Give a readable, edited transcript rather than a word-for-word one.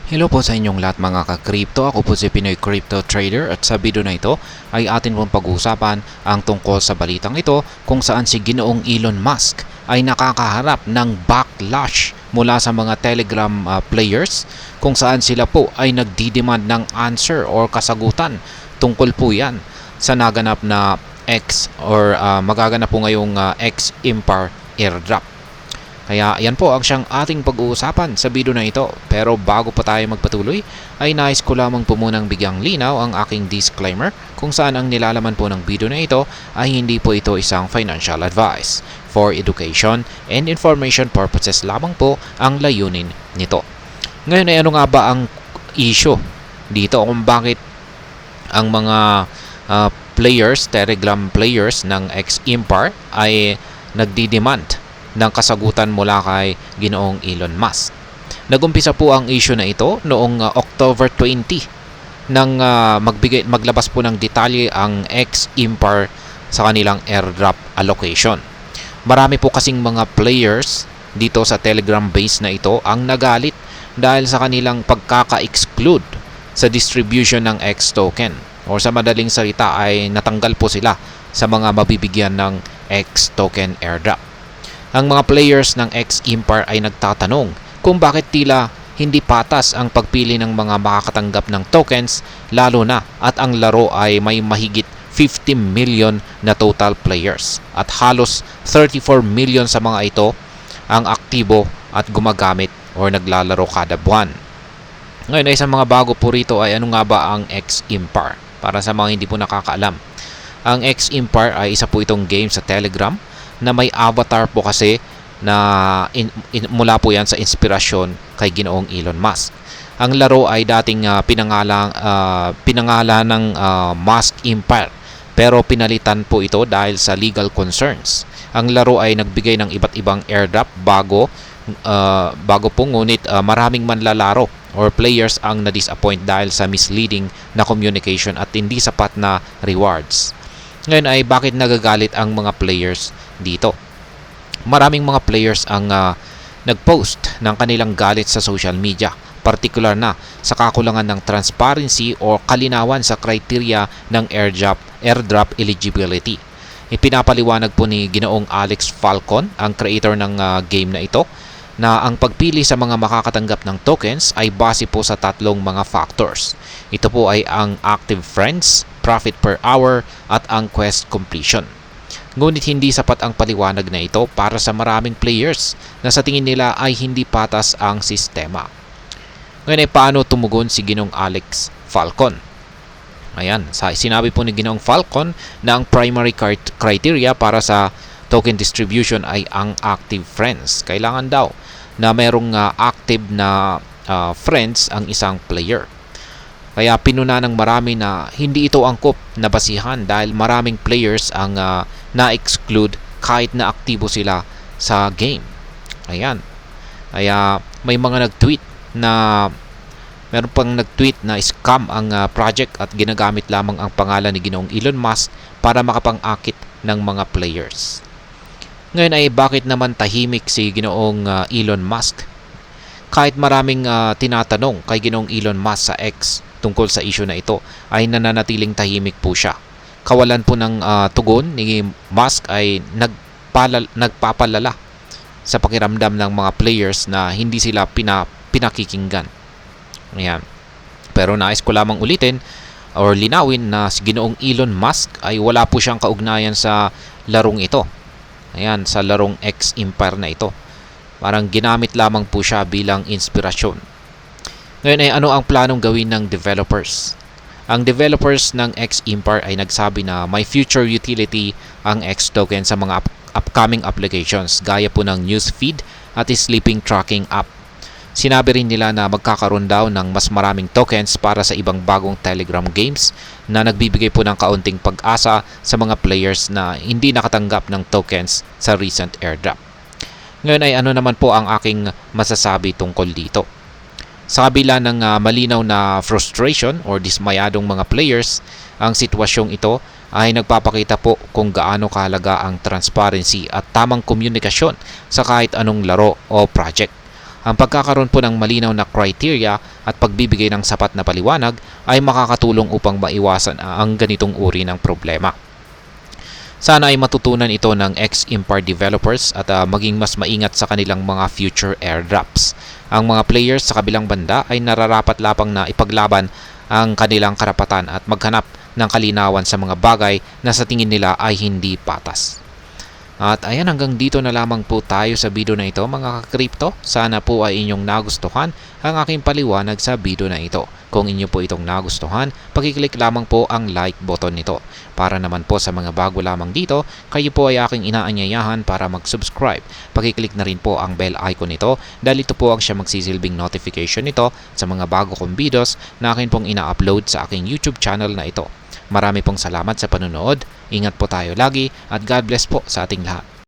Hello po sa inyong lahat mga ka-crypto. Ako po si Pinoy Crypto Trader at sa video na ito ay atin pong pag-uusapan ang tungkol sa balitang ito kung saan si Ginoong Elon Musk ay nakakaharap ng backlash mula sa mga Telegram players kung saan sila po ay nagdidemand ng answer or kasagutan tungkol po yan sa naganap na X or magaganap po ngayong X Impar airdrop. Kaya yan po ang siyang ating pag-uusapan sa video na ito. Pero bago pa tayo magpatuloy, ay nais ko lamang po munang bigyang linaw ang aking disclaimer kung saan ang nilalaman po ng video na ito ay hindi po ito isang financial advice. For education and information purposes lamang po ang layunin nito. Ngayon ay ano nga ba ang issue dito kung bakit ang mga players, Telegram players ng X Impar ay nagdi-demand ng kasagutan mula kay Ginoong Elon Musk. Nagumpisa po ang issue na ito noong October 20 nang maglabas po ng detalye ang X Impar sa kanilang airdrop allocation. Marami po kasing mga players dito sa Telegram base na ito ang nagalit dahil sa kanilang pagkaka-exclude sa distribution ng X token, o sa madaling salita ay natanggal po sila sa mga mabibigyan ng X token airdrop. Ang mga players ng X Impar ay nagtatanong kung bakit tila hindi patas ang pagpili ng mga makakatanggap ng tokens, lalo na at ang laro ay may mahigit 50 million na total players at halos 34 million sa mga ito ang aktibo at gumagamit o naglalaro kada buwan. Ngayon ay sa mga bago po rito ay ano nga ba ang X Impar? Para sa mga hindi po nakakaalam, ang X Impar ay isa po itong game sa Telegram na may avatar po kasi na mula po yan sa inspirasyon kay Ginoong Elon Musk. Ang laro ay dating pinangalan ng Musk Empire, pero pinalitan po ito dahil sa legal concerns. Ang laro ay nagbigay ng iba't ibang airdrop bago po, ngunit maraming manlalaro or players ang na-disappoint dahil sa misleading na communication at hindi sapat na rewards. Ngayon ay bakit nagagalit ang mga players dito? Maraming mga players ang nag-post ng kanilang galit sa social media, partikular na sa kakulangan ng transparency o kalinawan sa criteria ng airdrop eligibility. Ipinapaliwanag po ni Ginoong Alex Falcon, ang creator ng game na ito, na ang pagpili sa mga makakatanggap ng tokens ay base po sa tatlong mga factors. Ito po ay ang active friends, profit per hour, at ang quest completion. Ngunit hindi sapat ang paliwanag na ito para sa maraming players na sa tingin nila ay hindi patas ang sistema. Ngayon ay paano tumugon si Ginong Alex Falcon? Ayan, sinabi po ni Ginoong Falcon na ang primary criteria para sa token distribution ay ang active friends. Kailangan daw na merong active na friends ang isang player. Kaya pinuna ng marami na hindi ito angkop na basihan dahil maraming players ang na-exclude kahit na aktibo sila sa game. Ayan. Kaya may mga nag-tweet na meron pang nag-tweet na scam ang project at ginagamit lamang ang pangalan ni Ginoong Elon Musk para makapang-akit ng mga players. Ngayon ay bakit naman tahimik si Ginoong Elon Musk? Kahit maraming tinatanong kay Ginoong Elon Musk sa X tungkol sa issue na ito, ay nananatiling tahimik po siya. Kawalan po ng tugon ni Musk ay nagpapalala sa pakiramdam ng mga players na hindi sila pinakikinggan. Ayan. Pero nais ko lamang ulitin or linawin na si Ginoong Elon Musk ay wala po siyang kaugnayan sa larong ito. Ayan, sa larong X Empire na ito. Parang ginamit lamang po siya bilang inspirasyon. Ngayon ay ano ang planong gawin ng developers? Ang developers ng X Impar ay nagsabi na may future utility ang X token sa mga upcoming applications gaya po ng newsfeed at sleeping tracking app. Sinabi rin nila na magkakaroon daw ng mas maraming tokens para sa ibang bagong Telegram games na nagbibigay po ng kaunting pag-asa sa mga players na hindi nakatanggap ng tokens sa recent airdrop. Ngayon ay ano naman po ang aking masasabi tungkol dito? Sa kabila ng malinaw na frustration or dismayadong mga players, ang sitwasyong ito ay nagpapakita po kung gaano kahalaga ang transparency at tamang komunikasyon sa kahit anong laro o project. Ang pagkakaroon po ng malinaw na criteria at pagbibigay ng sapat na paliwanag ay makakatulong upang maiwasan ang ganitong uri ng problema. Sana ay matutunan ito ng X-Impar developers at maging mas maingat sa kanilang mga future airdrops. Ang mga players sa kabilang banda ay nararapat-lapang na ipaglaban ang kanilang karapatan at maghanap ng kalinawan sa mga bagay na sa tingin nila ay hindi patas. At ayan, hanggang dito na lamang po tayo sa video na ito mga ka-crypto. Sana po ay inyong nagustuhan ang aking paliwanag sa video na ito. Kung inyo po itong nagustuhan, pakiclick lamang po ang like button nito. Para naman po sa mga bago lamang dito, kayo po ay aking inaanyayahan para mag-subscribe. Pakiclick na rin po ang bell icon nito dahil ito po ang siya magsisilbing notification nito sa mga bago kong videos na akin pong ina-upload sa aking YouTube channel na ito. Marami pong salamat sa panonood, ingat po tayo lagi at God bless po sa ating lahat.